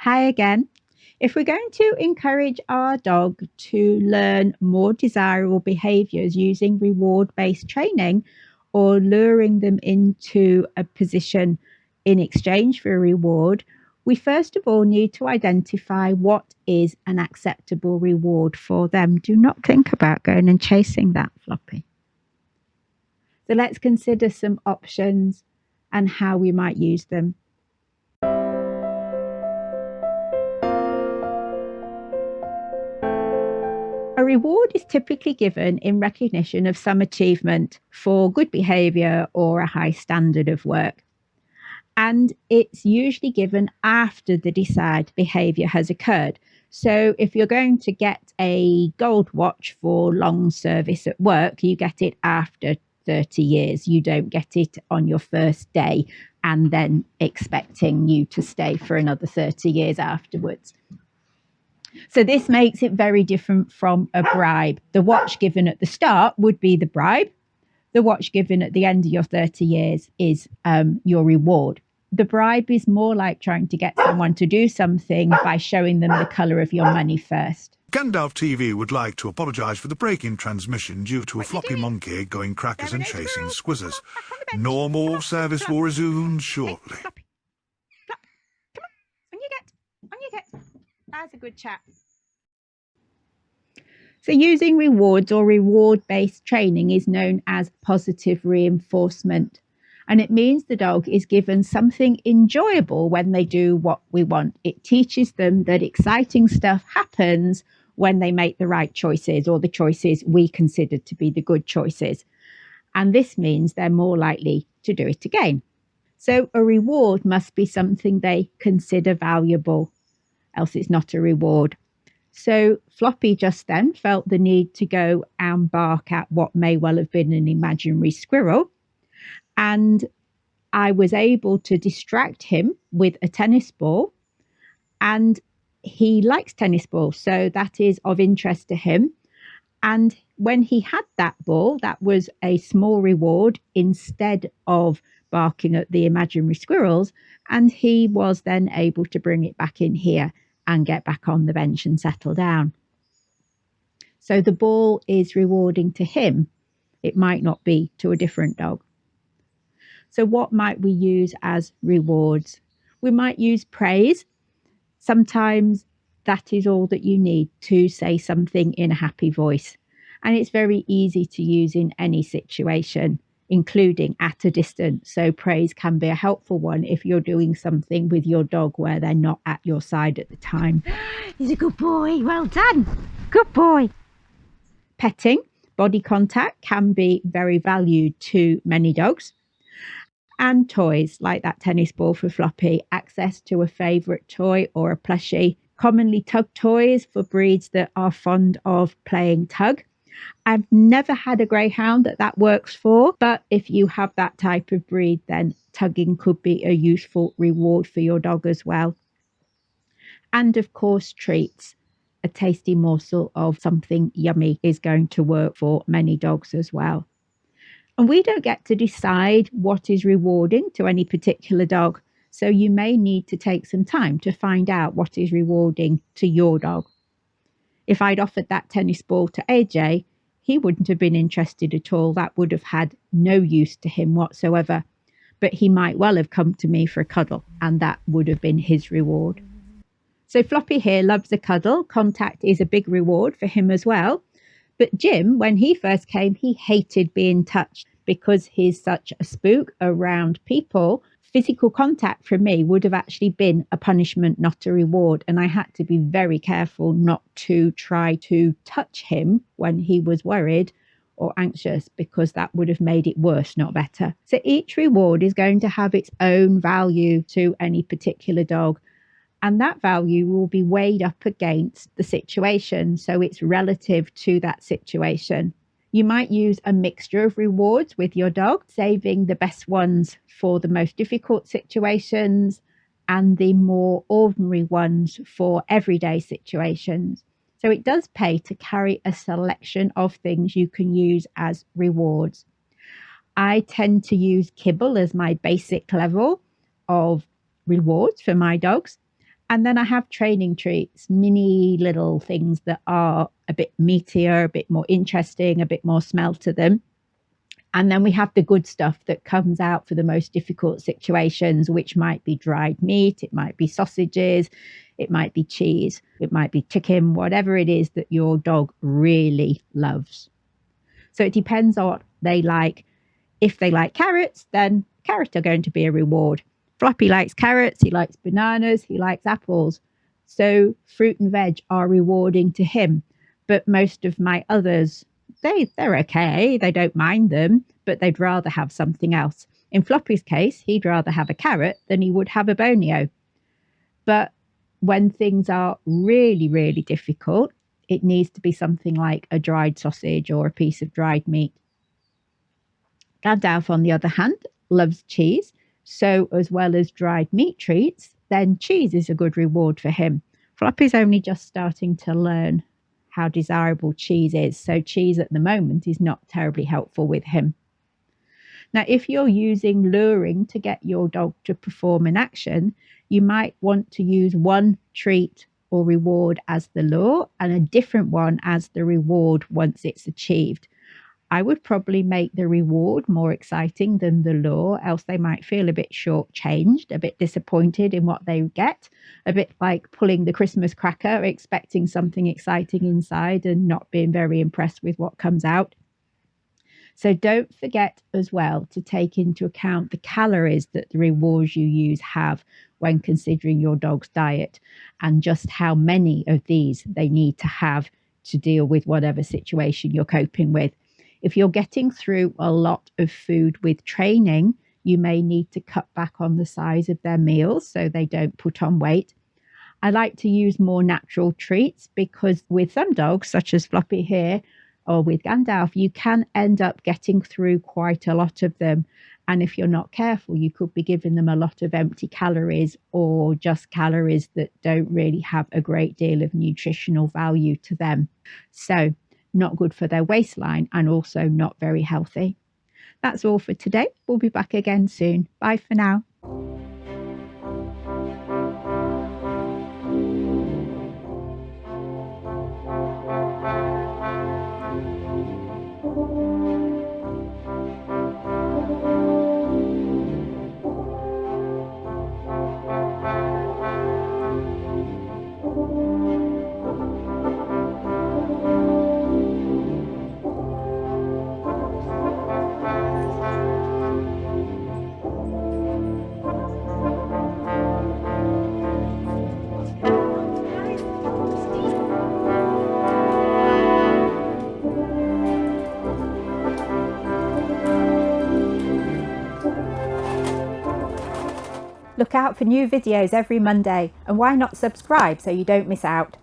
Hi again. If we're going to encourage our dog to learn more desirable behaviours using reward based training or luring them into a position in exchange for a reward, we first of all need to identify what is an acceptable reward for them. Do not think about going and chasing that, Floppy. So let's consider some options and how we might use them. A reward is typically given in recognition of some achievement for good behaviour or a high standard of work. And it's usually given after the desired behaviour has occurred. So if you're going to get a gold watch for long service at work, you get it after 30 years. You don't get it on your first day and then expecting you to stay for another 30 years afterwards. So this makes it very different from a bribe. The watch given at the start would be the bribe. The watch given at the end of your 30 years is your reward. The bribe is more like trying to get someone to do something by showing them the colour of your money first. Gandalf TV would like to apologise for the break in transmission due to a floppy monkey going crackers and chasing squizzers. Normal service will resume shortly. Hey, Floppy. Flop. Come on. On you get. That's a good chap. So using rewards or reward-based training is known as positive reinforcement. And it means the dog is given something enjoyable when they do what we want. It teaches them that exciting stuff happens when they make the right choices or the choices we consider to be the good choices. And this means they're more likely to do it again. So a reward must be something they consider valuable, else it's not a reward. So Floppy just then felt the need to go and bark at what may well have been an imaginary squirrel. And I was able to distract him with a tennis ball. And he likes tennis balls, so that is of interest to him. And when he had that ball, that was a small reward instead of barking at the imaginary squirrels. And he was then able to bring it back in here and get back on the bench and settle down. So the ball is rewarding to him. It might not be to a different dog. So what might we use as rewards? We might use praise. Sometimes that is all that you need to say something in a happy voice. And it's very easy to use in any situation, including at a distance. So praise can be a helpful one if you're doing something with your dog where they're not at your side at the time. He's a good boy. Well done. Good boy. Petting, body contact can be very valued to many dogs. And toys like that tennis ball for Floppy, access to a favourite toy or a plushie, commonly tug toys for breeds that are fond of playing tug. I've never had a greyhound that works for, but if you have that type of breed, then tugging could be a useful reward for your dog as well. And of course, treats. A tasty morsel of something yummy is going to work for many dogs as well. And we don't get to decide what is rewarding to any particular dog. So you may need to take some time to find out what is rewarding to your dog. If I'd offered that tennis ball to AJ, he wouldn't have been interested at all. That would have had no use to him whatsoever. But he might well have come to me for a cuddle, and that would have been his reward. So Floppy here loves a cuddle. Contact is a big reward for him as well. But Jim, when he first came, he hated being touched because he's such a spook around people. Physical contact from me would have actually been a punishment, not a reward. And I had to be very careful not to try to touch him when he was worried or anxious, because that would have made it worse, not better. So each reward is going to have its own value to any particular dog. And that value will be weighed up against the situation. So it's relative to that situation. You might use a mixture of rewards with your dog, saving the best ones for the most difficult situations and the more ordinary ones for everyday situations. So it does pay to carry a selection of things you can use as rewards. I tend to use kibble as my basic level of rewards for my dogs. And then I have training treats, mini little things that are a bit meatier, a bit more interesting, a bit more smell to them. And then we have the good stuff that comes out for the most difficult situations, which might be dried meat, it might be sausages, it might be cheese, it might be chicken, whatever it is that your dog really loves. So it depends on what they like. If they like carrots, then carrots are going to be a reward. Floppy likes carrots, he likes bananas, he likes apples. So fruit and veg are rewarding to him. But most of my others, they're okay. They don't mind them, but they'd rather have something else. In Floppy's case, he'd rather have a carrot than he would have a bonio. But when things are really, really difficult, it needs to be something like a dried sausage or a piece of dried meat. Gandalf, on the other hand, loves cheese. So as well as dried meat treats, then cheese is a good reward for him. Floppy's only just starting to learn how desirable cheese is. So cheese at the moment is not terribly helpful with him. Now, if you're using luring to get your dog to perform an action, you might want to use one treat or reward as the lure and a different one as the reward once it's achieved. I would probably make the reward more exciting than the lure, else they might feel a bit shortchanged, a bit disappointed in what they get, a bit like pulling the Christmas cracker, expecting something exciting inside and not being very impressed with what comes out. So don't forget as well to take into account the calories that the rewards you use have when considering your dog's diet and just how many of these they need to have to deal with whatever situation you're coping with. If you're getting through a lot of food with training, you may need to cut back on the size of their meals so they don't put on weight. I like to use more natural treats because with some dogs, such as Floppy here, or with Gandalf, you can end up getting through quite a lot of them. And if you're not careful, you could be giving them a lot of empty calories or just calories that don't really have a great deal of nutritional value to them. So not good for their waistline and also not very healthy. That's all for today. We'll be back again soon. Bye for now. Look out for new videos every Monday, and why not subscribe so you don't miss out?